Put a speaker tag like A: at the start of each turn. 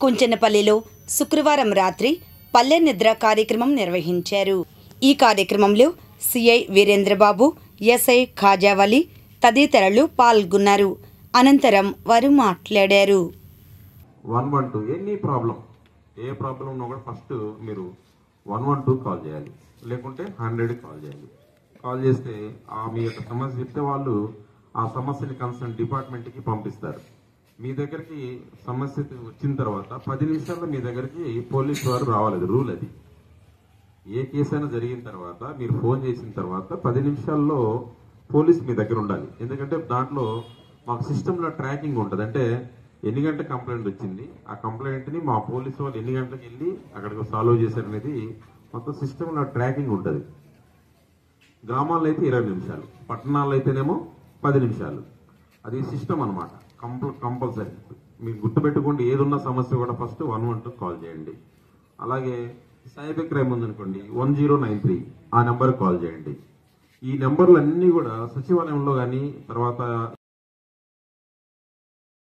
A: కుంచెనపల్లిలో శుక్రవారం రాత్రి పల్లె నిద్ర కార్యక్రమం నిర్వహించారు. ఈ కార్యక్రమంలో సిఐ వీరేంద్రబాబు, ఎస్ఐ ఖాజావలి తదితరులు పాల్గొన్నారు. అనంతరం వారు మాట్లాడారు.
B: 112 ఎనీ ప్రాబ్లం, ఏ ప్రాబ్లం ఉన్నా కూడా ఫస్ట్ మీరు 112 కాల్ చేయాలి, లేకుంటే 100 కాల్ చేయాలి. కాల్ చేస్తే మీ యొక్క సమస్య చెప్తే వాళ్ళు ఆ సమస్యని కన్సర్న్ డిపార్ట్మెంట్కి పంపిస్తారు. మీ దగ్గరికి సమస్య వచ్చిన తర్వాత 10 నిమిషాల్లో మీ దగ్గరికి పోలీసు వారు రావాలి. రూల్ అది. ఏ కేసు అయినా జరిగిన తర్వాత మీరు ఫోన్ చేసిన తర్వాత 10 నిమిషాల్లో పోలీస్ మీ దగ్గర ఉండాలి. ఎందుకంటే దాంట్లో మాకు సిస్టంలో ట్రాకింగ్ ఉంటుంది. అంటే ఎన్ని గంటల కంప్లైంట్ వచ్చింది, ఆ కంప్లైంట్ని మా పోలీసు వాళ్ళు ఎన్ని గంటలకు వెళ్ళి అక్కడికి సాల్వ్ చేశారనేది మొత్తం సిస్టంలో ట్రాకింగ్ ఉంటుంది. గ్రామాల్లో అయితే 20 నిమిషాలు, పట్టణాల్లో అయితేనేమో 10 నిమిషాలు. అది సిస్టమ్ అనమాట. కంపల్సరీ మీకు గుర్తుపెట్టుకోండి. ఏదున్న సమస్య కూడా ఫస్ట్ 112 కాల్ చేయండి. అలాగే సైబర్ క్రైమ్ ఉందనుకోండి 1093 ఆ నెంబర్ కాల్ చేయండి. ఈ నెంబర్లు అన్నీ కూడా సచివాలయంలో కానీ తర్వాత